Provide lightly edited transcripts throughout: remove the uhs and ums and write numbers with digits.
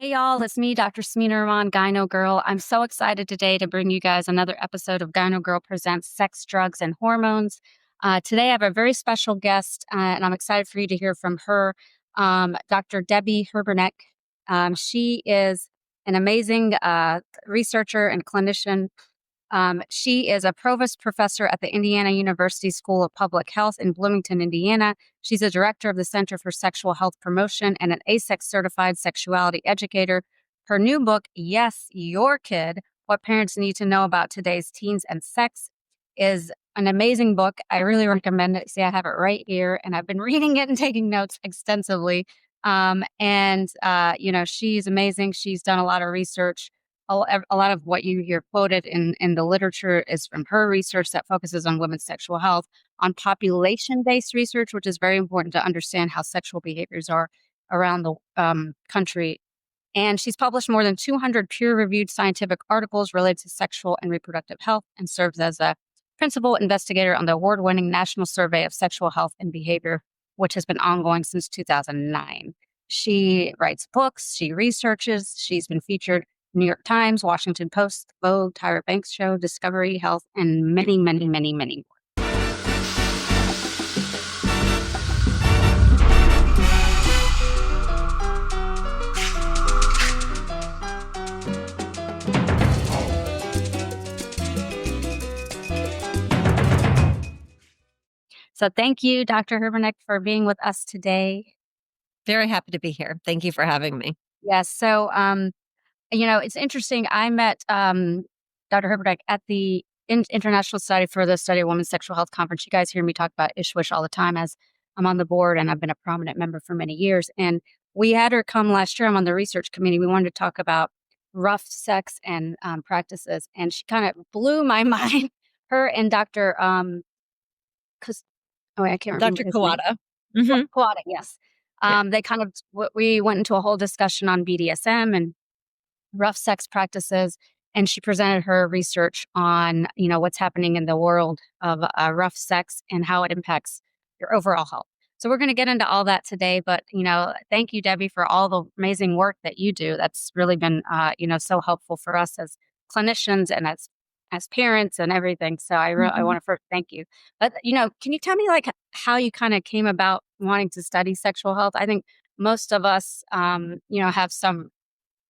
Hey y'all, it's me, Dr. Smina Rahman, Gyno Girl. I'm so excited today to bring you guys another episode of Gyno Girl Presents Sex, Drugs, and Hormones. Today I have a very special guest, and I'm excited for you to hear from her, Dr. Debby Herbenick. She is an amazing researcher and clinician. She is a Provost Professor at the Indiana University School of Public Health in Bloomington, Indiana. She's a director of the Center for Sexual Health Promotion and an ASEX certified sexuality educator. Her new book, Yes, Your Kid: What Parents Need to Know About Today's Teens and Sex, is an amazing book. I really recommend it. See, I have it right here, and I've been reading it and taking notes extensively. She's amazing. She's done a lot of research. A lot of what you hear quoted in the literature is from her research that focuses on women's sexual health, on population-based research, which is very important to understand how sexual behaviors are around the country. And she's published more than 200 peer-reviewed scientific articles related to sexual and reproductive health, and serves as a principal investigator on the award-winning National Survey of Sexual Health and Behavior, which has been ongoing since 2009. She writes books, she researches, she's been featured New York Times, Washington Post, Vogue, Tyra Banks Show, Discovery Health, and many, many, many, many more. So thank you, Dr. Herbenick, for being with us today. Very happy to be here. Thank you for having me. Yes. So, it's interesting. I met Dr. Herbenick at the International Society for the Study of Women's Sexual Health Conference. You guys hear me talk about ISWISH all the time, as I'm on the board and I've been a prominent member for many years. And we had her come last year. I'm on the research committee. We wanted to talk about rough sex and practices. And she kind of blew my mind. Her and Dr. I can't remember Dr. his Kawada. name. Mm-hmm. Kawada, yes. Yeah. They kind of, we went into a whole discussion on BDSM and rough sex practices, and she presented her research on what's happening in the world of rough sex and how it impacts your overall health. So we're going to get into all that today, but thank you, Debbie, for all the amazing work that you do. That's really been so helpful for us as clinicians and as parents and everything. So I want to first thank you. But can you tell me like how you kind of came about wanting to study sexual health? I think most of us have some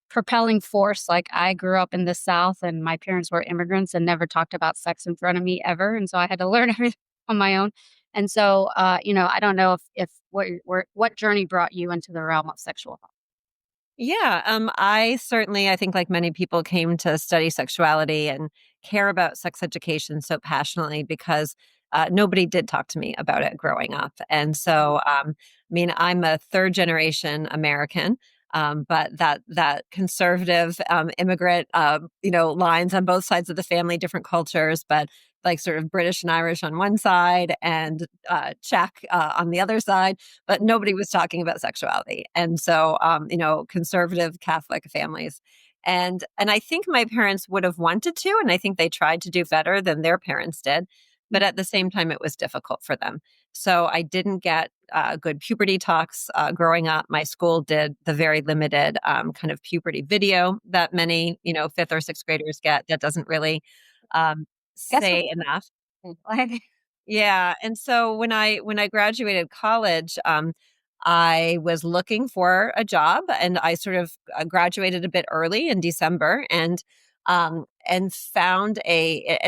propelling force. Like, I grew up in the South and my parents were immigrants and never talked about sex in front of me ever. And so I had to learn everything on my own. And so, I don't know if what journey brought you into the realm of sexual health. Yeah. I think like many people, came to study sexuality and care about sex education so passionately because nobody did talk to me about it growing up. And so, I'm a third generation American. But that conservative immigrant, lines on both sides of the family, different cultures, but like sort of British and Irish on one side and Czech on the other side, but nobody was talking about sexuality. And so, conservative Catholic families. And I think my parents would have wanted to, and I think they tried to do better than their parents did. But at the same time, it was difficult for them. So I didn't get good puberty talks growing up. My school did the very limited kind of puberty video that many, fifth or sixth graders get. That doesn't really say enough. Yeah. And so when I graduated college, I was looking for a job, and I sort of graduated a bit early in December, and found a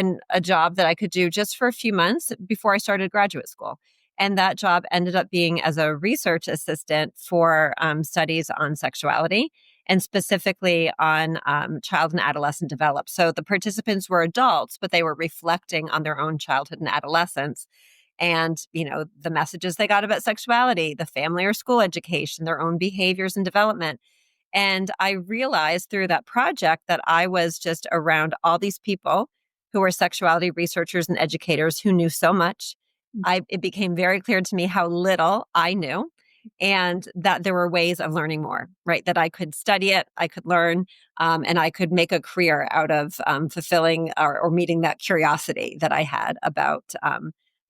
job that I could do just for a few months before I started graduate school. And that job ended up being as a research assistant for studies on sexuality, and specifically on child and adolescent development. So the participants were adults, but they were reflecting on their own childhood and adolescence. And, the messages they got about sexuality, the family or school education, their own behaviors and development. And I realized through that project that I was just around all these people who were sexuality researchers and educators who knew so much. It became very clear to me how little I knew, and that there were ways of learning more, right? That I could study it, I could learn, and I could make a career out of fulfilling or meeting that curiosity that I had about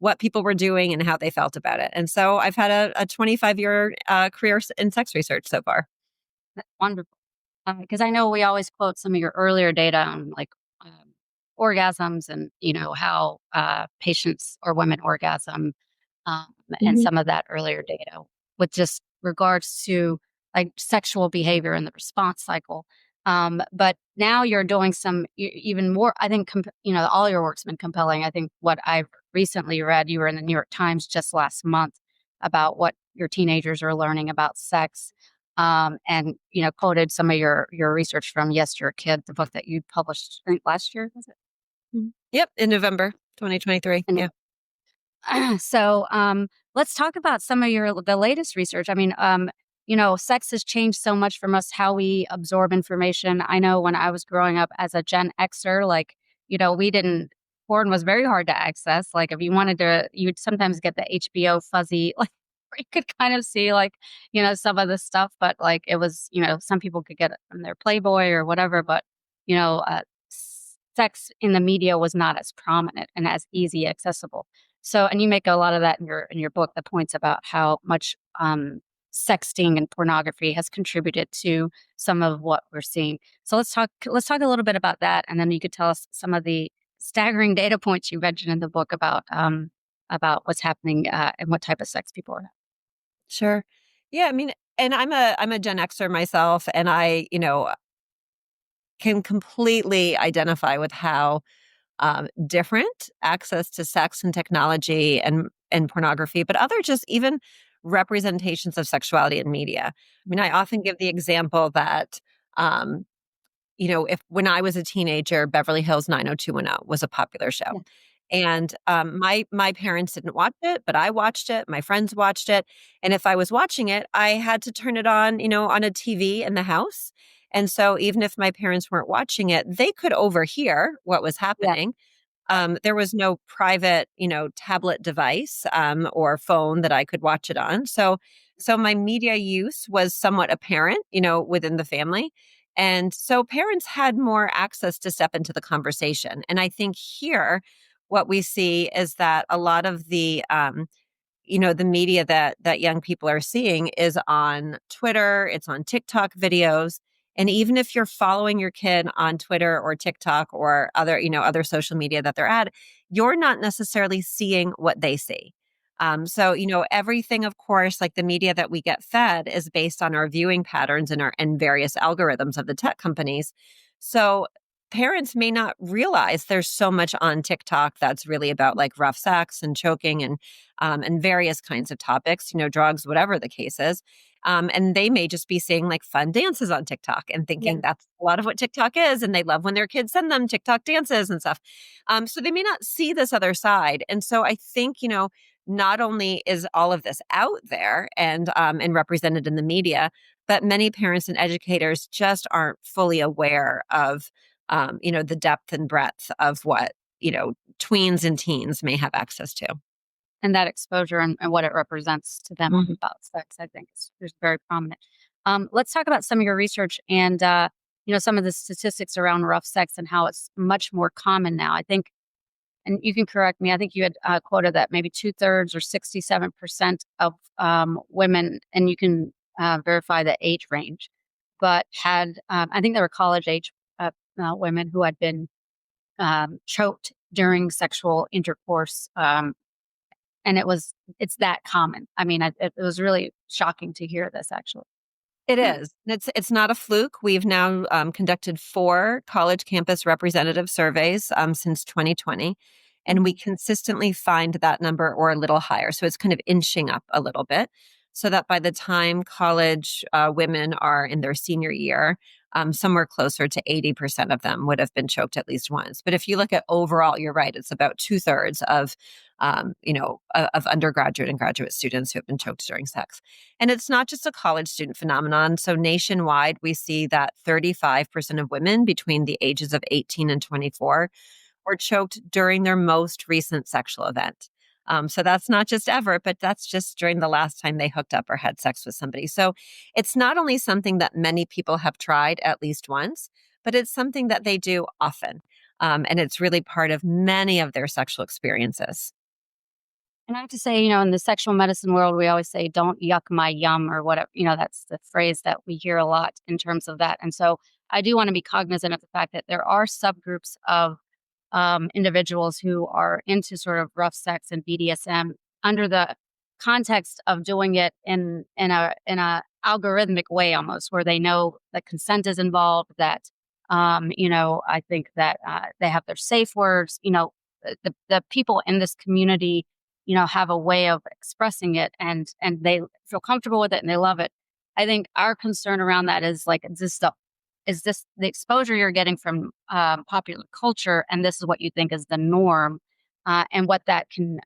what people were doing and how they felt about it. And so I've had a 25-year career in sex research so far. That's wonderful. Because I know we always quote some of your earlier data on like orgasms and how patients or women orgasm, um, and Mhm. some of that earlier data with just regards to like sexual behavior and the response cycle. But now you're doing some even more. I think all your work's been compelling. I think what I've recently read, you were in the New York Times just last month about what your teenagers are learning about sex, and quoted some of your research from Yes, You're a Kid, the book that you published, I think last year, was it? Mhm. Yep, in November 2023. And Yeah. so, let's talk about some of the latest research. I mean, sex has changed so much from us how we absorb information. I know when I was growing up as a Gen Xer, like, we didn't porn was very hard to access. Like if you wanted to, you'd sometimes get the HBO fuzzy, like where you could kind of see like, some of the stuff, but like it was, some people could get it from their Playboy or whatever, but you know, uh, sex in the media was not as prominent and as easy accessible. So, and you make a lot of that in your book, the points about how much sexting and pornography has contributed to some of what we're seeing. So let's talk a little bit about that, and then you could tell us some of the staggering data points you mentioned in the book about what's happening and what type of sex people are having. Sure. Yeah, I mean, and I'm a Gen Xer myself, and I, can completely identify with how different access to sex and technology and pornography, but other just even representations of sexuality in media. I mean, I often give the example that um, if when I was a teenager, Beverly Hills 90210 was a popular show. Yeah, And my parents didn't watch it, but I watched it. My friends watched it, and if I was watching it, I had to turn it on, on a TV in the house. And so, even if my parents weren't watching it, they could overhear what was yeah, happening. There was no private, tablet device or phone that I could watch it on. So my media use was somewhat apparent, within the family. And so parents had more access to step into the conversation. And I think here, what we see is that a lot of the media that young people are seeing is on Twitter, it's on TikTok videos. And even if you're following your kid on Twitter or TikTok or other social media that they're at, you're not necessarily seeing what they see. So, everything, of course, like the media that we get fed is based on our viewing patterns and various algorithms of the tech companies. So parents may not realize there's so much on TikTok that's really about like rough sex and choking and various kinds of topics, drugs, whatever the case is. And they may just be seeing like fun dances on TikTok and yeah. thinking that's a lot of what TikTok is. And they love when their kids send them TikTok dances and stuff. So they may not see this other side. And so I think, not only is all of this out there and represented in the media, but many parents and educators just aren't fully aware of, the depth and breadth of what, tweens and teens may have access to. And that exposure and what it represents to them Mhm. about sex, I think is very prominent. Let's talk about some of your research and some of the statistics around rough sex and how it's much more common now. I think, and you can correct me. I think you had quoted that maybe 2/3 or 67% of women, and you can verify the age range, but had I think they were college age women who had been choked during sexual intercourse. And it's that common. I mean, it was really shocking to hear this actually. It is. It's not a fluke. We've now conducted 4 college campus representative surveys since 2020, and we Mhm. consistently find that number or a little higher. So it's kind of inching up a little bit, so that by the time college women are in their senior year, somewhere closer to 80% of them would have been choked at least once. But if you look at overall, you're right. It's about 2/3 of undergraduate and graduate students who have been choked during sex. And it's not just a college student phenomenon. So nationwide, we see that 35% of women between the ages of 18 and 24 were choked during their most recent sexual event. So that's not just ever, but that's just during the last time they hooked up or had sex with somebody. So it's not only something that many people have tried at least once, but it's something that they do often. And it's really part of many of their sexual experiences. And I have to say, in the sexual medicine world, we always say, don't yuck my yum or whatever. That's the phrase that we hear a lot in terms of that. And so I do want to be cognizant of the fact that there are subgroups of individuals who are into sort of rough sex and BDSM under the context of doing it in a algorithmic way almost, where they know that consent is involved, that I think that they have their safe words. The people in this community, have a way of expressing it, and they feel comfortable with it and they love it. I think our concern around that is like, is this the exposure you're getting from popular culture, and this is what you think is the norm, and what that can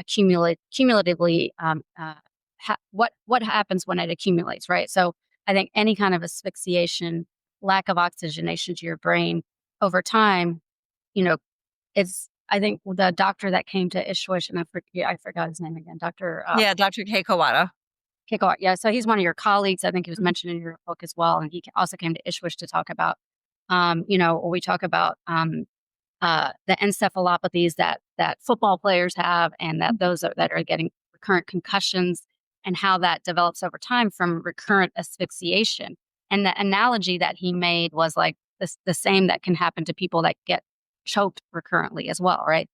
cumulatively, what happens when it accumulates, right? So I think any kind of asphyxiation, lack of oxygenation to your brain over time, you know, it's I think the doctor that came to Ishwish, and I forgot his name again, Doctor Yeah, Dr. K. Kawada. Kiko. Yeah, so he's one of your colleagues. I think he was mentioned in your book as well, and he also came to Ishwish to talk about, we talk about the encephalopathies that football players have, and that that are getting recurrent concussions, and how that develops over time from recurrent asphyxiation. And the analogy that he made was like the same that can happen to people that get choked recurrently as well, right?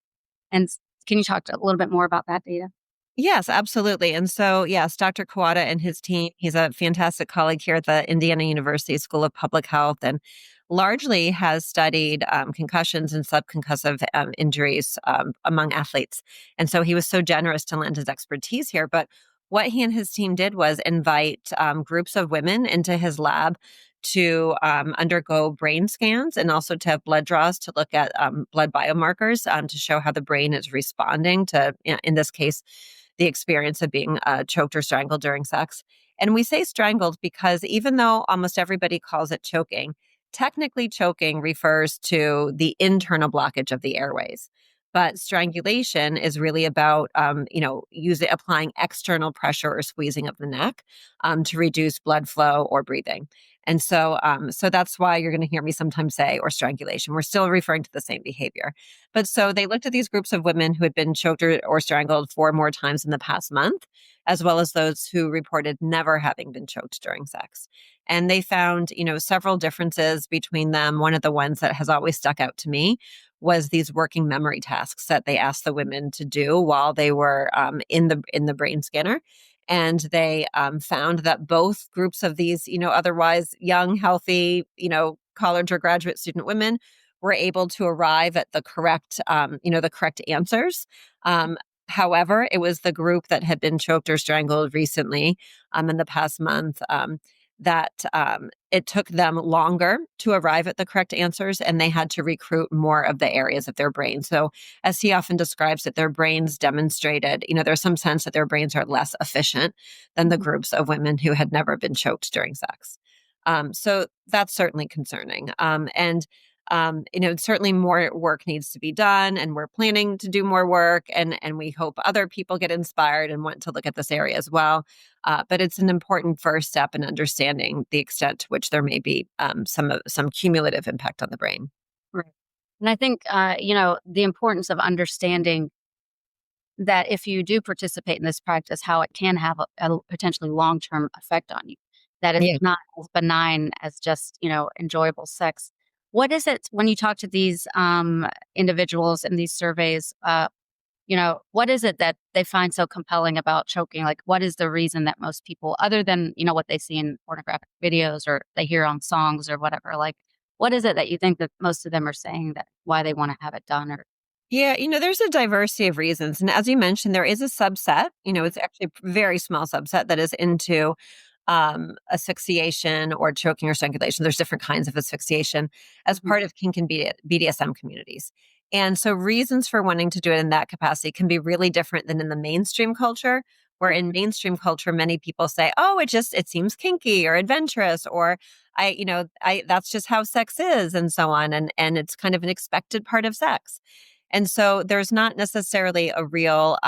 And can you talk a little bit more about that data? Yes, absolutely. And so, yes, Dr. Kawada and his team, he's a fantastic colleague here at the Indiana University School of Public Health and largely has studied concussions and subconcussive injuries among athletes. And so he was so generous to lend his expertise here. But what he and his team did was invite groups of women into his lab to undergo brain scans and also to have blood draws to look at blood biomarkers to show how the brain is responding to, in this case, the experience of being choked or strangled during sex. And we say strangled because even though almost everybody calls it choking, technically choking refers to the internal blockage of the airways. But strangulation is really about, applying external pressure or squeezing of the neck to reduce blood flow or breathing. And so that's why you're going to hear me sometimes say, or strangulation. We're still referring to the same behavior. But so they looked at these groups of women who had been choked or strangled 4 more times in the past month, as well as those who reported never having been choked during sex. And they found, several differences between them. One of the ones that has always stuck out to me was these working memory tasks that they asked the women to do while they were in the brain scanner. And they found that both groups of these, otherwise young, healthy, college or graduate student women were able to arrive at the correct answers. However, it was the group that had been choked or strangled recently in the past month that it took them longer to arrive at the correct answers, and they had to recruit more of the areas of their brain. So, as he often describes it, their brains demonstrated, there's some sense that their brains are less efficient than the groups of women who had never been choked during sex. So that's certainly concerning. Certainly more work needs to be done, and we're planning to do more work, and we hope other people get inspired and want to look at this area as well. But it's an important first step in understanding the extent to which there may be some cumulative impact on the brain. Right. And I think, the importance of understanding that if you do participate in this practice, how it can have a potentially long-term effect on you, that it's Yeah. not as benign as just, enjoyable sex. What is it when you talk to these individuals in these surveys? What is it that they find so compelling about choking? Like, what is the reason that most people, other than, what they see in pornographic videos or they hear on songs or whatever, like, what is it that you think that most of them are saying that why they want to have it done? Or Yeah, there's a diversity of reasons. And as you mentioned, there is a subset, it's actually a very small subset that is into asphyxiation or choking or strangulation. There's different kinds of asphyxiation as Mhm. part of kink and BDSM communities. And so reasons for wanting to do it in that capacity can be really different than in the mainstream culture, where in mainstream culture, many people say, oh, it seems kinky or adventurous, or that's just how sex is and so on. And it's kind of an expected part of sex. And so there's not necessarily a real,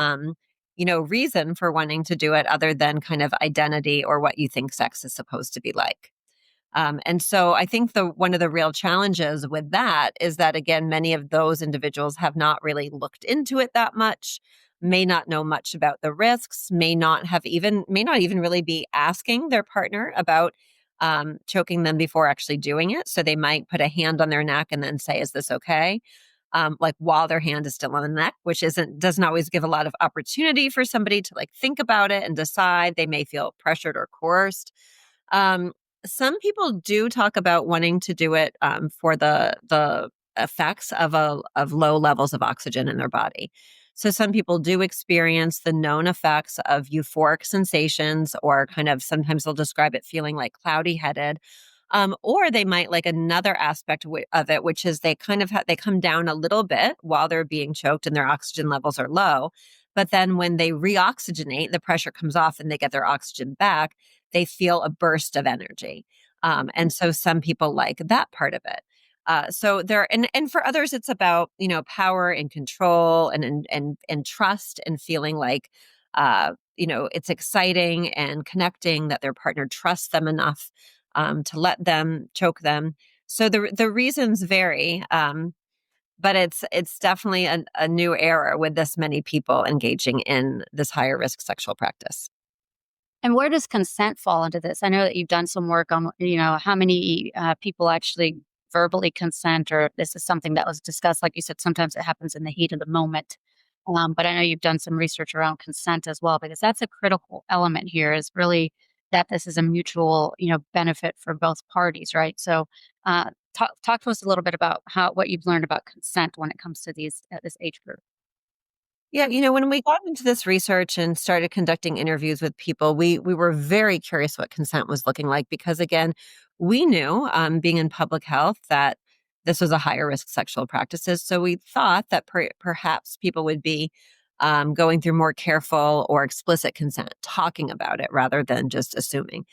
reason for wanting to do it other than kind of identity or what you think sex is supposed to be like. And so I think one of the real challenges with that is that, again, many of those individuals have not really looked into it that much. may not know much about the risks, may not even really be asking their partner about choking them before actually doing it. So they might put a hand on their neck and then say, "Is this okay?" Like while their hand is still on the neck, which doesn't always give a lot of opportunity for somebody to like think about it and decide. They may feel pressured or coerced. Um, some people do talk about wanting to do it for the effects of low levels of oxygen in their body. So some people do experience the known effects of euphoric sensations, or kind of sometimes they'll describe it feeling like cloudy headed. Or they might like another aspect of it, which is they kind of they come down a little bit while they're being choked and their oxygen levels are low. But then when they reoxygenate, the pressure comes off and they get their oxygen back, they feel a burst of energy. And so some people like that part of it. So there, and for others, it's about, power and control and trust and feeling like, it's exciting and connecting, that their partner trusts them enough to let them choke them. So the reasons vary, but it's definitely a new era with this many people engaging in this higher risk sexual practice. And where does consent fall into this? I know that you've done some work on, how many people actually verbally consent, or this is something that was discussed. Like you said, sometimes it happens in the heat of the moment. But I know you've done some research around consent as well, because that's a critical element here, is really that this is a mutual, benefit for both parties, right? So, talk to us a little bit about what you've learned about consent when it comes to these this age group. Yeah, when we got into this research and started conducting interviews with people, we were very curious what consent was looking like, because again, we knew, being in public health, that this was a higher risk sexual practices. So we thought that perhaps people would be going through more careful or explicit consent, talking about it rather than just assuming.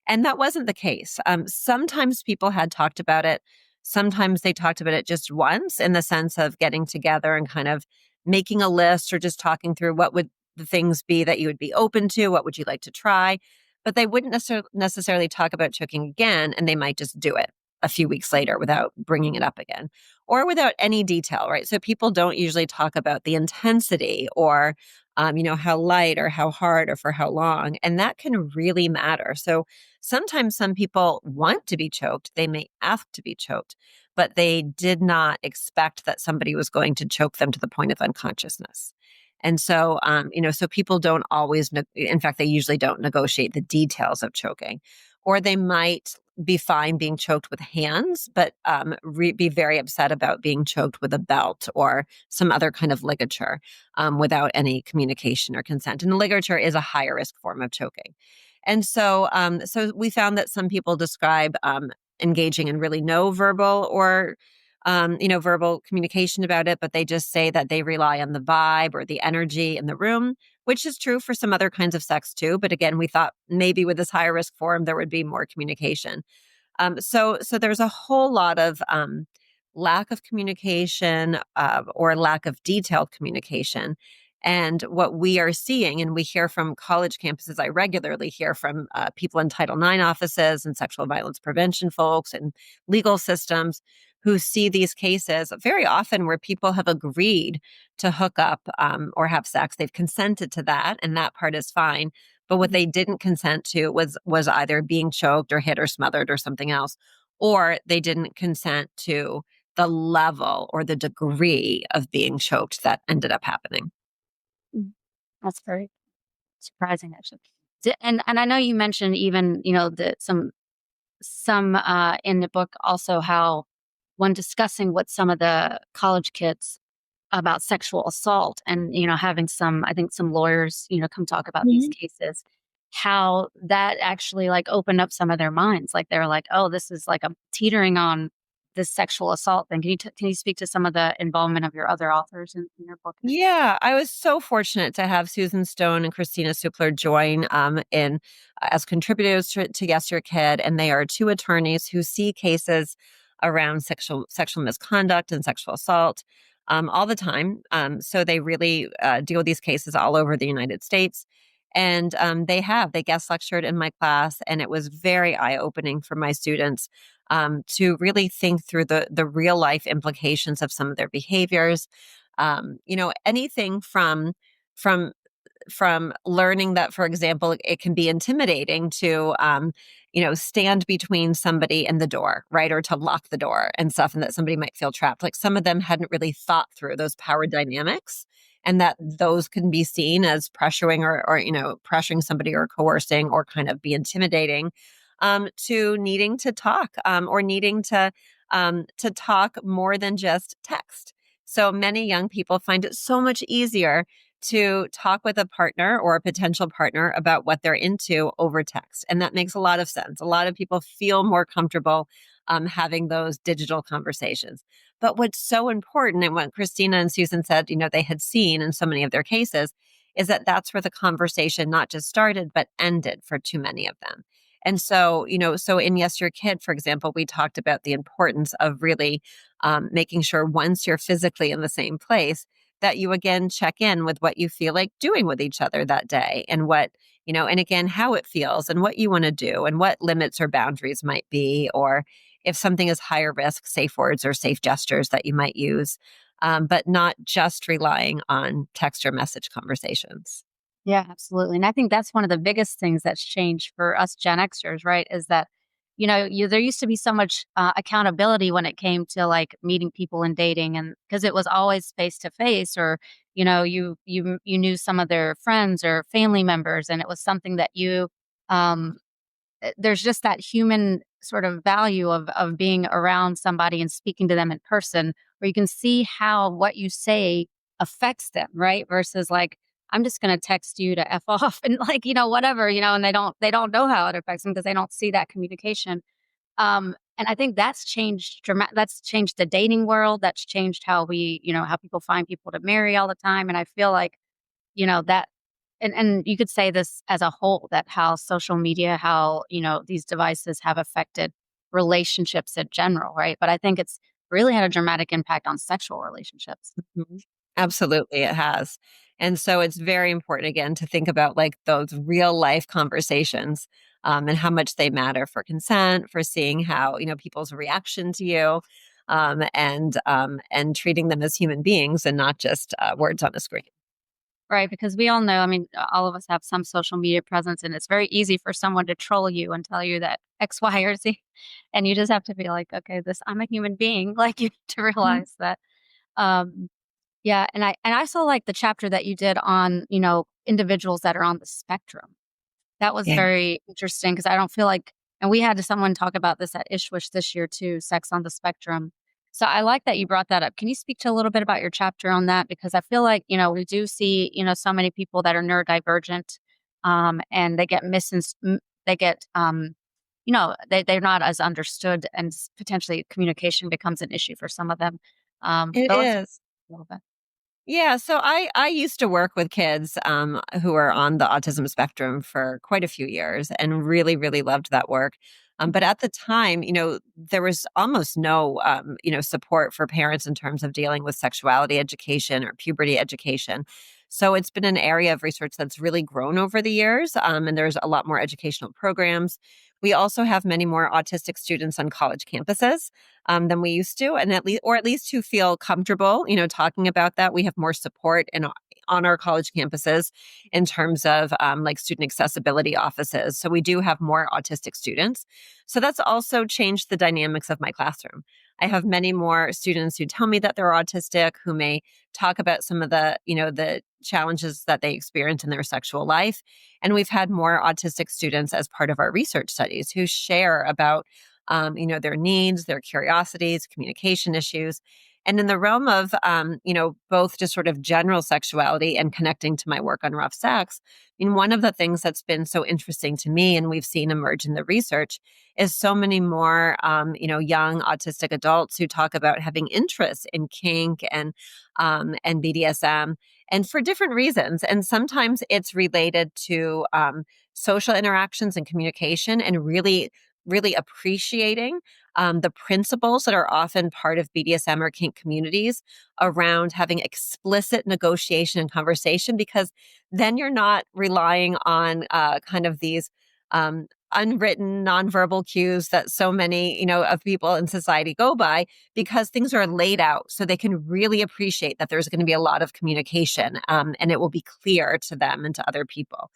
And that wasn't the case. Sometimes people had talked about it. Sometimes they talked about it just once, in the sense of getting together and kind of making a list, or just talking through what would the things be that you would be open to, what would you like to try. But they wouldn't necessarily talk about choking again, and they might just do it a few weeks later without bringing it up again, or without any detail, right? So people don't usually talk about the intensity, or how light or how hard or for how long. And that can really matter. So sometimes some people want to be choked. They may ask to be choked, but they did not expect that somebody was going to choke them to the point of unconsciousness. And so, so people don't always, in fact, they usually don't negotiate the details of choking, or they might be fine being choked with hands, but be very upset about being choked with a belt or some other kind of ligature, without any communication or consent. And the ligature is a higher risk form of choking. And so, so we found that some people describe engaging in really no verbal or verbal communication about it, but they just say that they rely on the vibe or the energy in the room, which is true for some other kinds of sex too. But again, we thought maybe with this higher risk form, there would be more communication. So there's a whole lot of lack of communication, or lack of detailed communication. And what we are seeing, and we hear from college campuses, I regularly hear from people in Title IX offices and sexual violence prevention folks and legal systems, who see these cases very often where people have agreed to hook up, or have sex. They've consented to that, and that part is fine. But what they didn't consent to was either being choked or hit or smothered or something else, or they didn't consent to the level or the degree of being choked that ended up happening. Mm. That's very surprising, actually. And I know you mentioned, even, that some in the book also, how when discussing with some of the college kids about sexual assault, and having some, I think, some lawyers, come talk about these Mhm. cases, how that actually like opened up some of their minds. Like they're like, oh, this is like, I'm teetering on this sexual assault thing. Can you speak to some of the involvement of your other authors in your book? Yeah, I was so fortunate to have Susan Stone and Christina Supler join in as contributors to Yes Your Kid, and they are two attorneys who see cases around sexual misconduct and sexual assault all the time. So they really deal with these cases all over the United States, and they guest lectured in my class, and it was very eye opening for my students, to really think through the real life implications of some of their behaviors. Anything from from learning that, for example, it can be intimidating to, stand between somebody and the door, right? Or to lock the door and stuff, and that somebody might feel trapped. Like some of them hadn't really thought through those power dynamics and that those can be seen as pressuring or pressuring somebody or coercing or kind of be intimidating, to needing to talk, or needing to talk more than just text. So many young people find it so much easier to talk with a partner or a potential partner about what they're into over text. And that makes a lot of sense. A lot of people feel more comfortable having those digital conversations. But what's so important, and what Christina and Susan said, they had seen in so many of their cases, is that that's where the conversation not just started, but ended for too many of them. And so in Yes, Your Kid, for example, we talked about the importance of really making sure once you're physically in the same place, that you again check in with what you feel like doing with each other that day and and again, how it feels and what you want to do and what limits or boundaries might be, or if something is higher risk, safe words or safe gestures that you might use, but not just relying on text or message conversations. Yeah, absolutely. And I think that's one of the biggest things that's changed for us Gen Xers, right? Is that, there used to be so much accountability when it came to like meeting people and dating, and because it was always face to face, or you knew some of their friends or family members, and it was something that um, there's just that human sort of value of being around somebody and speaking to them in person, where you can see how what you say affects them, right? Versus like, I'm just going to text you to f off and like whatever, and they don't know how it affects them because they don't see that communication. And I think that's changed that's changed the dating world. That's changed how how people find people to marry all the time. And I feel like that, and you could say this as a whole, that how social media, how these devices have affected relationships in general, right? But I think it's really had a dramatic impact on sexual relationships. Mhm. Absolutely, it has. And so it's very important again to think about like those real life conversations, and how much they matter for consent, for seeing how, people's reaction to you, and treating them as human beings and not just words on a screen. Right, because we all know, I mean, all of us have some social media presence, and it's very easy for someone to troll you and tell you that X, Y, or Z. And you just have to be like, okay, I'm a human being. Like, you need to Mhm. realize that. Um, yeah, and I also like the chapter that you did on, individuals that are on the spectrum. That was Yeah. very interesting because I don't feel like, and we had someone talk about this at Ishwish this year too, sex on the spectrum. So I like that you brought that up. Can you speak to a little bit about your chapter on that? Because I feel like, we do see, so many people that are neurodivergent, and they get they get, they're not as understood, and potentially communication becomes an issue for some of them. It But let's is. a little bit. Yeah, so I used to work with kids who are on the autism spectrum for quite a few years and really really loved that work. But at the time, there was almost no support for parents in terms of dealing with sexuality education or puberty education. So it's been an area of research that's really grown over the years, and there's a lot more educational programs. We also have many more autistic students on college campuses than we used to, and at least who feel comfortable, talking about that. We have more support on our college campuses in terms of like student accessibility offices. So we do have more autistic students. So that's also changed the dynamics of my classroom. I have many more students who tell me that they're autistic, who may talk about some of the challenges that they experience in their sexual life. And we've had more autistic students as part of our research studies who share about their needs, their curiosities, communication issues. And in the realm of, both just sort of general sexuality and connecting to my work on rough sex, one of the things that's been so interesting to me and we've seen emerge in the research is so many more, young autistic adults who talk about having interests in kink and BDSM, and for different reasons. And sometimes it's related to social interactions and communication, and really really appreciating the principles that are often part of BDSM or kink communities around having explicit negotiation and conversation, because then you're not relying on kind of these unwritten nonverbal cues that so many, of people in society go by, because things are laid out so they can really appreciate that there's going to be a lot of communication, and it will be clear to them and to other people.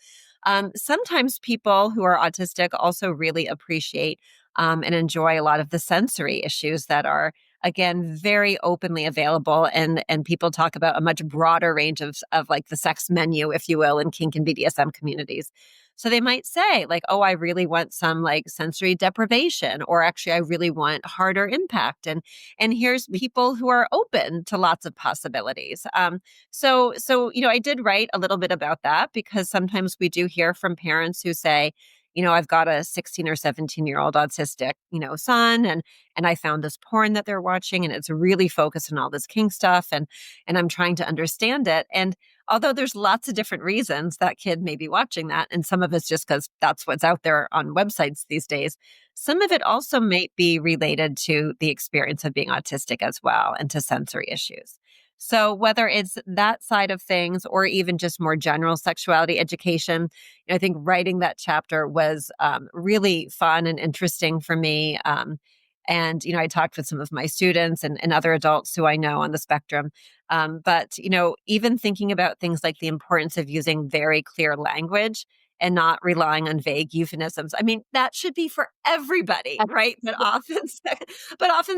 Sometimes people who are autistic also really appreciate and enjoy a lot of the sensory issues that are, again, very openly available, and people talk about a much broader range of like the sex menu, if you will, in kink and BDSM communities. So they might say like, oh, I really want some like sensory deprivation, or actually I really want harder impact. And here's people who are open to lots of possibilities. So I did write a little bit about that, because sometimes we do hear from parents who say, I've got a 16 or 17-year-old autistic, son, and I found this porn that they're watching, and it's really focused on all this kink stuff, and I'm trying to understand it. And although there's lots of different reasons that kid may be watching that, and some of it's just because that's what's out there on websites these days, some of it also might be related to the experience of being autistic as well, and to sensory issues. So whether it's that side of things or even just more general sexuality education, I think writing that chapter was really fun and interesting for me. And I talked with some of my students and other adults who I know on the spectrum. But even thinking about things like the importance of using very clear language and not relying on vague euphemisms. I mean, that should be for everybody, right? But often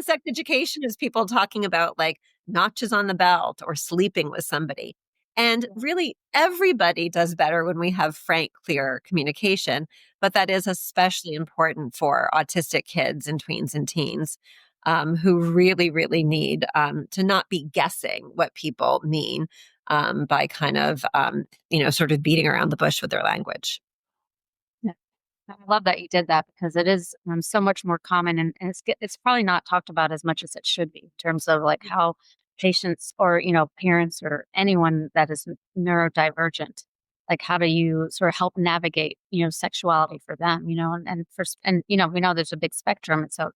sex education is people talking about like notches on the belt or sleeping with somebody. And really, everybody does better when we have frank, clear communication. But that is especially important for autistic kids and tweens and teens, who really, really need to not be guessing what people mean, by kind of, sort of beating around the bush with their language. Yeah. I love that you did that, because it is so much more common, and it's probably not talked about as much as it should be in terms of like how patients or parents or anyone that is neurodivergent, like how do you sort of help navigate sexuality for them, and we know there's a big spectrum, and so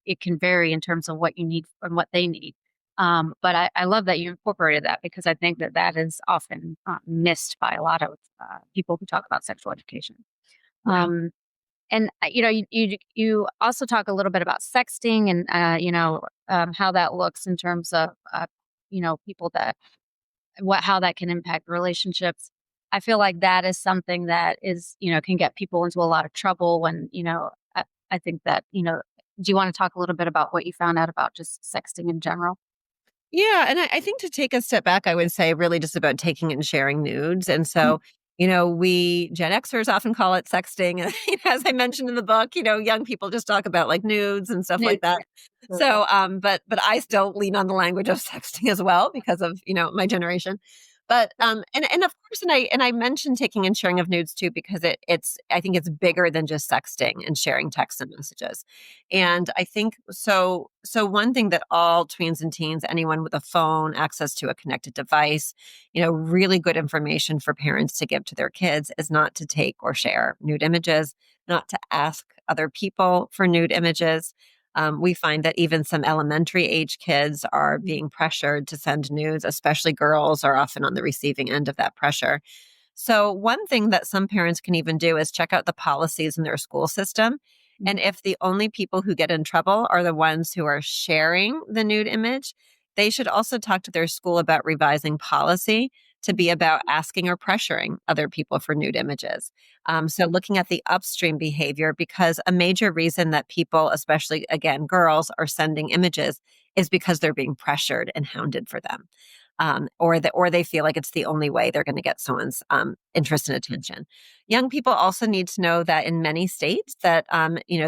it can vary in terms of what you need and what they need. But I love that you incorporated that, because I think that that is often missed by a lot of people who talk about sexual education. Yeah. Um, and you also talk a little bit about sexting, and how that looks in terms of people that how that can impact relationships. I feel like that is something that is can get people into a lot of trouble when I think that do you want to talk a little bit about what you found out about just sexting in general? Yeah. And I think to take a step back, I would say really just about taking and sharing nudes. And so, we Gen Xers often call it sexting. And as I mentioned in the book, young people just talk about like nudes and stuff like Nude, that. yeah. So, but I still lean on the language of sexting as well, because of, my generation. But and of course, and I mentioned taking and sharing of nudes too, because it's I think it's bigger than just sexting and sharing text and messages. And I think so one thing that all tweens and teens, anyone with a phone, access to a connected device, really good information for parents to give to their kids is not to take or share nude images, not to ask other people for nude images. We find that even some elementary age kids are being pressured to send nudes, especially girls are often on the receiving end of that pressure. So, one thing that some parents can even do is check out the policies in their school system. And if the only people who get in trouble are the ones who are sharing the nude image, they should also talk to their school about revising policy to be about asking or pressuring other people for nude images. So, looking at the upstream behavior, because a major reason that people, especially again, girls, are sending images is because they're being pressured and hounded for them. Or they feel like it's the only way they're going to get someone's interest and attention. Young people also need to know that in many states that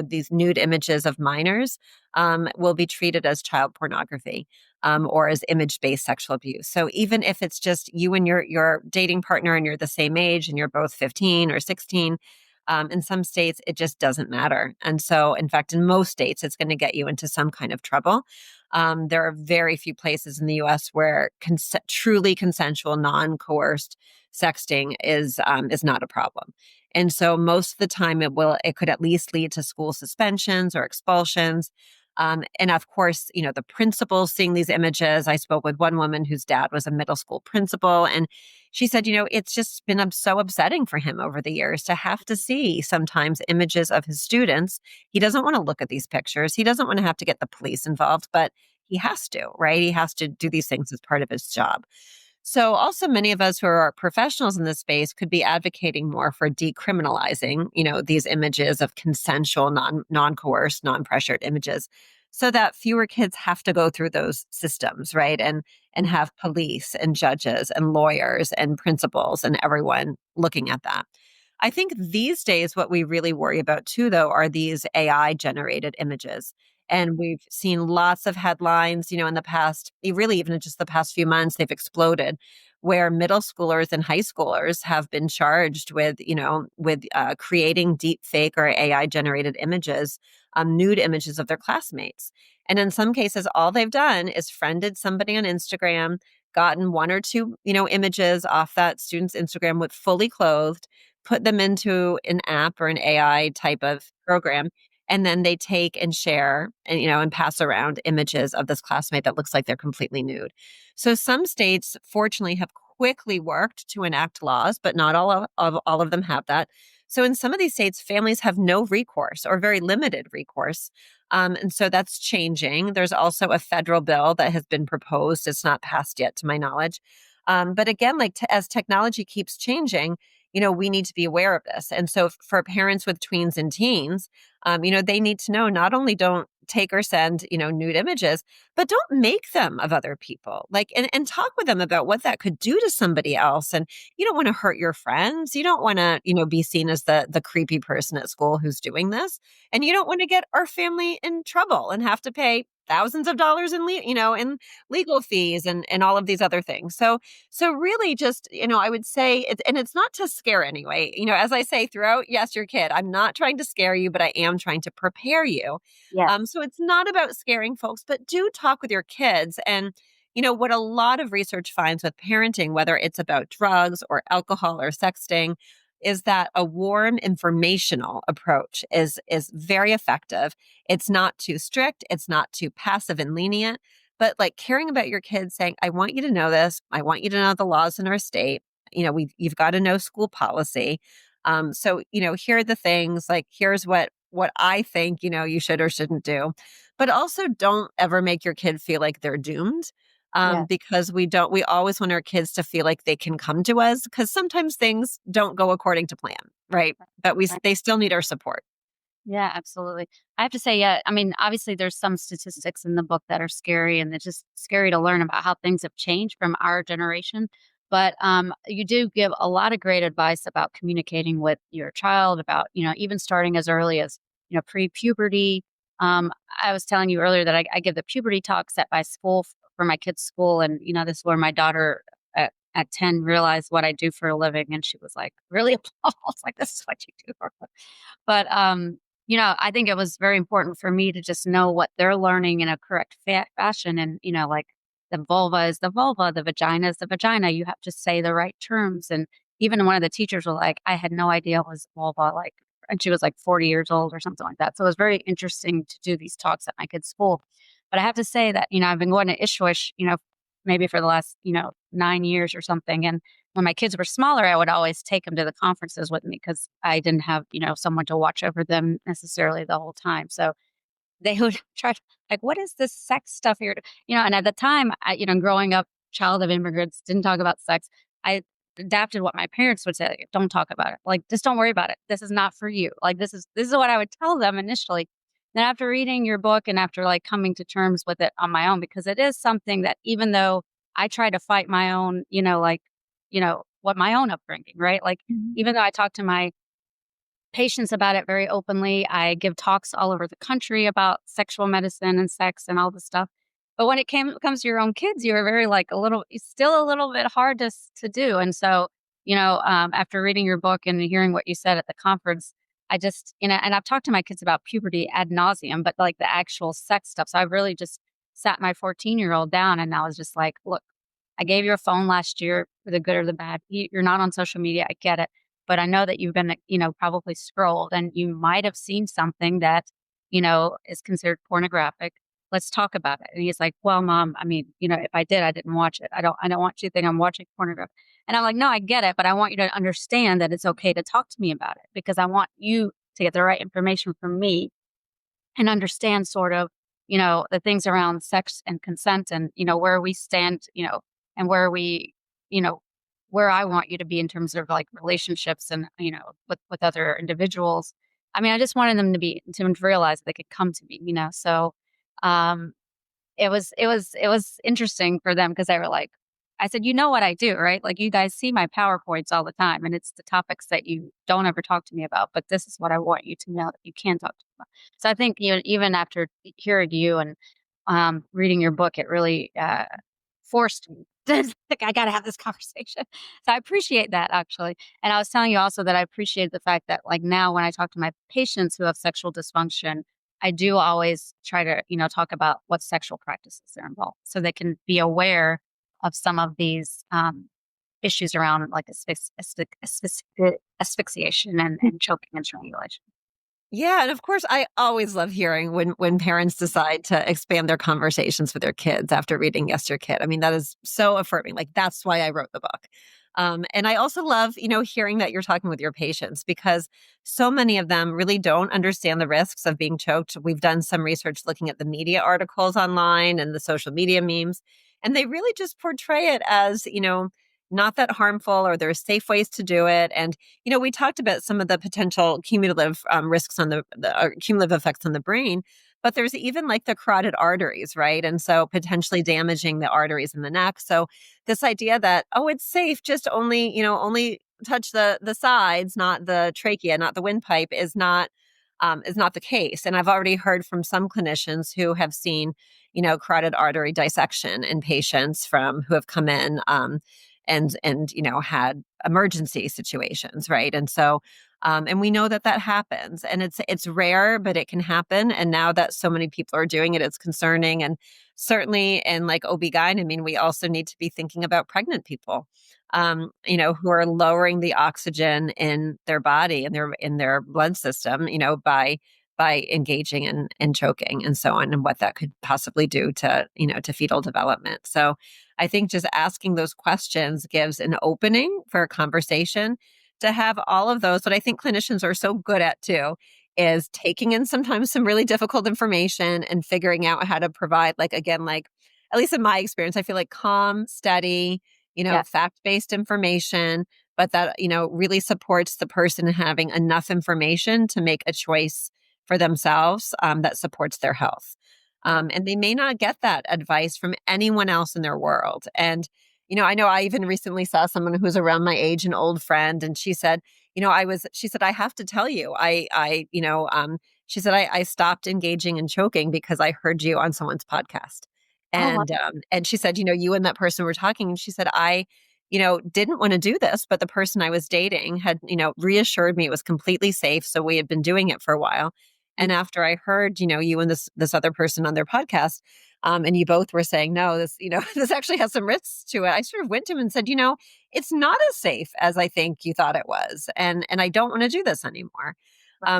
these nude images of minors will be treated as child pornography, or as image-based sexual abuse. So even if it's just you and your dating partner and you're the same age and you're both 15 or 16, in some states it just doesn't matter. And so, in fact, in most states, it's going to get you into some kind of trouble. There are very few places in the U.S. where truly consensual, non-coerced sexting is not a problem. And so most of the time it could at least lead to school suspensions or expulsions. And of course, the principals seeing these images. I spoke with one woman whose dad was a middle school principal, and she said, it's just been so upsetting for him over the years to have to see sometimes images of his students. He doesn't want to look at these pictures. He doesn't want to have to get the police involved, but he has to, right? He has to do these things as part of his job. So also many of us who are professionals in this space could be advocating more for decriminalizing, these images of consensual, non-coerced, non-pressured images so that fewer kids have to go through those systems, right? And Mhm. have police and judges and lawyers and principals and everyone looking at that. I think these days, what we really worry about too, though, are these AI generated images. And we've seen lots of headlines, in the past, really even in just the past few months, they've exploded where middle schoolers and high schoolers have been charged with creating deep fake or AI generated images, nude images of their classmates. And in some cases, all they've done is friended somebody on Instagram, gotten one or two, images off that student's Instagram with fully clothed, put them into an app or an AI type of program, and then they take and share and pass around images of this classmate that looks like they're completely nude. So some states fortunately have quickly worked to enact laws, but not all of them have that. So in some of these states, families have no recourse or very limited recourse. And so that's changing. There's also a federal bill that has been proposed. It's not passed yet, to my knowledge. But again, as technology keeps changing, we need to be aware of this. And so for parents with tweens and teens, they need to know not only don't take or send, nude images, but don't make them of other people. And talk with them about what that could do to somebody else. And you don't want to hurt your friends. You don't want to, be seen as the creepy person at school who's doing this. And you don't want to get our family in trouble and have to pay thousands of dollars in legal fees and all of these other things. So really just, I would say and it's not to scare anyway, as I say throughout, yes, your kid, I'm not trying to scare you, but I am trying to prepare you. Yes. So it's not about scaring folks, but do talk with your kids. And, what a lot of research finds with parenting, whether it's about drugs or alcohol or sexting, is that a warm informational approach is very effective. It's not too strict, it's not too passive and lenient, but like caring about your kids, saying, I want you to know this. I want you to know the laws in our state. You've got to know school policy. So, here are the things, like, here's what I think, you should or shouldn't do. But also don't ever make your kid feel like they're doomed. Yes. Because we always want our kids to feel like they can come to us because sometimes things don't go according to plan. Right. But Right. they still need our support. Yeah, absolutely. I have to say, yeah, I mean, obviously there's some statistics in the book that are scary and it's just scary to learn about how things have changed from our generation. But you do give a lot of great advice about communicating with your child, about, even starting as early as, pre-puberty. I was telling you earlier that I give the puberty talks at my school for my kids' school. And, this is where my daughter at 10 realized what I do for a living. And she was like, really appalled, like, this is what you do for a living. But I think it was very important for me to just know what they're learning in a correct fashion. And, like the vulva is the vulva, the vagina is the vagina. You have to say the right terms. And even one of the teachers was like, I had no idea it was vulva, like, and she was like 40 years old or something like that. So it was very interesting to do these talks at my kids' school. But I have to say that, I've been going to Ishwish, maybe for the last, 9 years or something. And when my kids were smaller, I would always take them to the conferences with me because I didn't have, someone to watch over them necessarily the whole time. So they would try to, like, what is this sex stuff here? And at the time, growing up, child of immigrants, didn't talk about sex. I adapted what my parents would say, like, don't talk about it. Like, just don't worry about it. This is not for you. Like, this is what I would tell them initially. Then after reading your book and after like coming to terms with it on my own, because it is something that even though I try to fight my own, what my own upbringing, right? Like, Mhm. even though I talk to my patients about it very openly, I give talks all over the country about sexual medicine and sex and all this stuff. But when it comes to your own kids, you are very like it's still a little bit hard to do. And so, after reading your book and hearing what you said at the conference, I just, and I've talked to my kids about puberty ad nauseum, but like the actual sex stuff. So I really just sat my 14-year-old down and I was just like, look, I gave you a phone last year for the good or the bad. You're not on social media. I get it. But I know that you've been, probably scrolled and you might have seen something that is considered pornographic. Let's talk about it. And he's like, well, mom, I mean, if I did, I didn't watch it. I don't want you to think I'm watching pornography. And I'm like, no, I get it, but I want you to understand that it's okay to talk to me about it because I want you to get the right information from me and understand sort of, the things around sex and consent and, where we stand, and where we, you know, where I want you to be in terms of like relationships and, with other individuals. I mean, I just wanted them to realize that they could come to me, So, um, it was interesting for them because they were like, I said, "You know what I do, right? Like, you guys see my PowerPoints all the time, and it's the topics that you don't ever talk to me about, but this is what I want you to know that you can talk to me about." So I think, even after hearing you and, reading your book, it really, forced me to like, "I gotta have this conversation." So I appreciate that, actually. And I was telling you also that I appreciate the fact that, like, now when I talk to my patients who have sexual dysfunction, I do always try to, talk about what sexual practices are involved so they can be aware of some of these issues around like asphyxiation and choking and strangulation. Yeah, and of course, I always love hearing when parents decide to expand their conversations with their kids after reading Yes, Your Kid. I mean, that is so affirming. Like that's why I wrote the book. And I also love, hearing that you're talking with your patients because so many of them really don't understand the risks of being choked. We've done some research looking at the media articles online and the social media memes, and they really just portray it as, not that harmful or there's safe ways to do it. And we talked about some of the potential cumulative risks on the cumulative effects on the brain, but there's even like the carotid arteries, right? And so potentially damaging the arteries in the neck. So this idea that, oh, it's safe, just only touch the sides, not the trachea, not the windpipe is not the case. And I've already heard from some clinicians who have seen, carotid artery dissection in patients from who have come in and had emergency situations, right? And so and we know that that happens and it's rare, but it can happen. And now that so many people are doing it, it's concerning. And certainly in like OB-GYN, I mean, we also need to be thinking about pregnant people, who are lowering the oxygen in their body and in their blood system, by engaging in choking and so on, and what that could possibly do to fetal development. So I think just asking those questions gives an opening for a conversation to have all of those. What I think clinicians are so good at too is taking in sometimes some really difficult information and figuring out how to provide, like, again, like, at least in my experience, I feel like calm, steady, Yeah. fact-based information, but that, really supports the person having enough information to make a choice for themselves that supports their health. And they may not get that advice from anyone else in their world. And, I know I even recently saw someone who's around my age, an old friend, and she said, she said, I have to tell you, she said, I stopped engaging in choking because I heard you on someone's podcast. Oh, wow. And she said, you and that person were talking. And she said, I, didn't want to do this, but the person I was dating had, reassured me it was completely safe. So we had been doing it for a while. And after I heard, you and this other person on their podcast, and you both were saying, no, this, this actually has some risks to it. I sort of went to him and said, it's not as safe as I think you thought it was. And I don't want to do this anymore.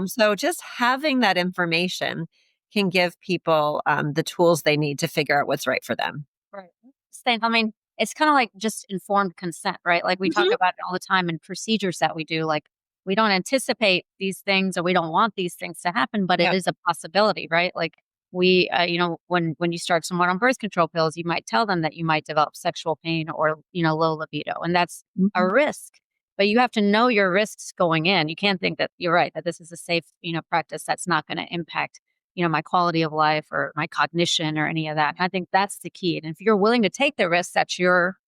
So just having that information can give people the tools they need to figure out what's right for them. Right. Same. I mean, it's kind of like just informed consent, right? Like we talk Mhm. about it all the time in procedures that we do. Like we don't anticipate these things or we don't want these things to happen, but it Yep. is a possibility, right? Like we, when you start someone on birth control pills, you might tell them that you might develop sexual pain or low libido, and that's a Mhm. risk. But you have to know your risks going in. You can't think that you're right that this is a safe, practice that's not going to impact my quality of life or my cognition or any of that. And I think that's the key. And if you're willing to take the risk, Mhm.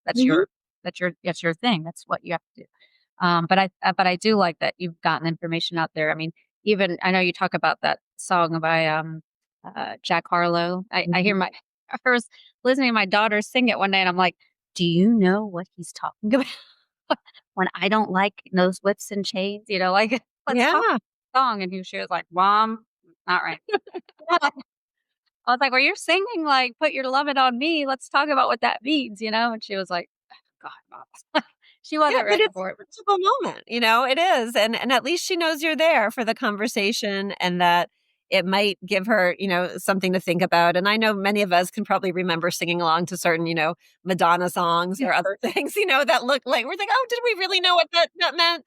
that's your thing. That's what you have to do. But I do like that you've gotten information out there. I mean, even I know you talk about that song by Jack Harlow. I hear Mhm. I was listening to my daughter sing it one day, and I'm like, "Do you know what he's talking about?" When I don't like those whips and chains, like let's talk Yeah. song. And she was like, "Mom, not right." I was like, "Well, you're singing like put your lovin' on me. Let's talk about what that means," And she was like, "God, mom." She Yeah, wasn't but ready it's for it. a teachable moment, it is. And at least she knows you're there for the conversation and that it might give her, something to think about. And I know many of us can probably remember singing along to certain, Madonna songs or other things, that look like we're like, oh, did we really know what that meant?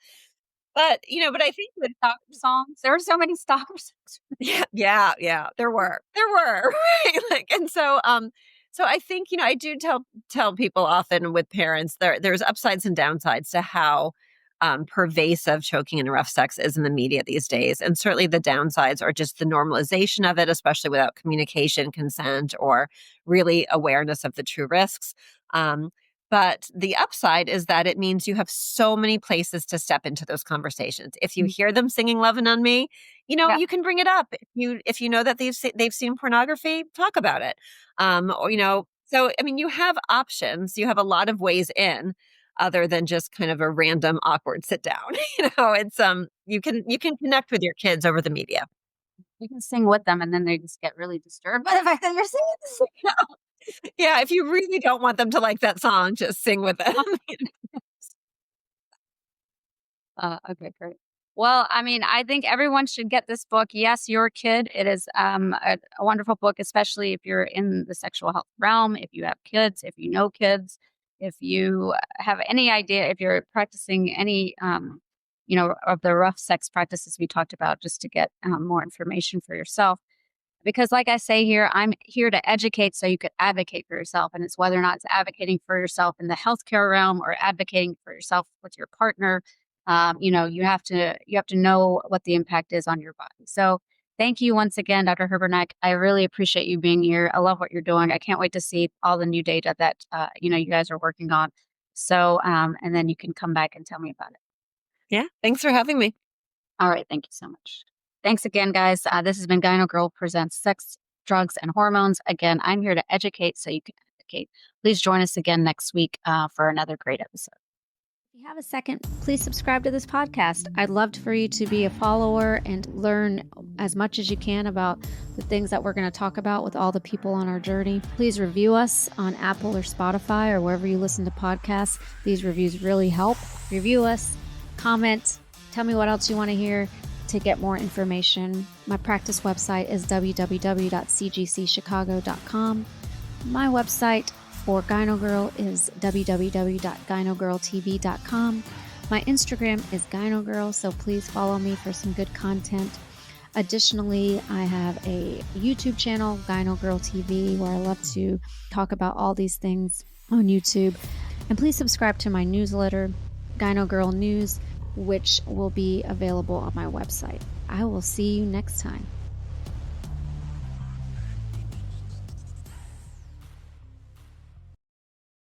But I think with Stalker songs. There are so many stalker songs. yeah, there were, right? Like, and so I think, I do tell people often with parents there's upsides and downsides to how pervasive choking and rough sex is in the media these days. And certainly the downsides are just the normalization of it, especially without communication, consent, or really awareness of the true risks. But the upside is that it means you have so many places to step into those conversations. If you hear them singing "Lovin' on Me," Yeah. you can bring it up. If you know that they've seen pornography, talk about it. So I mean, you have options. You have a lot of ways in, other than just kind of a random awkward sit down. It's you can connect with your kids over the media. You can sing with them and then they just get really disturbed by the fact that you're singing the song. Yeah, if you really don't want them to like that song, just sing with them. Okay, great. Well, I mean, I think everyone should get this book. Yes, Your Kid. It is a wonderful book, especially if you're in the sexual health realm, if you have kids, if you know kids, if you have any idea, if you're practicing any, of the rough sex practices we talked about, just to get more information for yourself. Because like I say here, I'm here to educate so you could advocate for yourself. And it's whether or not it's advocating for yourself in the healthcare realm or advocating for yourself with your partner. You have to know what the impact is on your body. So thank you once again, Dr. Herbernack. I really appreciate you being here. I love what you're doing. I can't wait to see all the new data that you guys are working on. So and then you can come back and tell me about it. Yeah, thanks for having me. All right. Thank you so much. Thanks again, guys. This has been Gyno Girl Presents Sex, Drugs, and Hormones. Again, I'm here to educate so you can advocate. Please join us again next week for another great episode. If you have a second, please subscribe to this podcast. I'd love for you to be a follower and learn as much as you can about the things that we're going to talk about with all the people on our journey. Please review us on Apple or Spotify or wherever you listen to podcasts. These reviews really help. Review us, comment, tell me what else you want to hear. To get more information, my practice website is www.cgcchicago.com. My website for Gyno Girl is www.gynogirltv.com. My Instagram is Gyno Girl, so please follow me for some good content. Additionally, I have a YouTube channel, Gyno Girl TV, where I love to talk about all these things on YouTube. And please subscribe to my newsletter, Gyno Girl News, which will be available on my website. I will see you next time.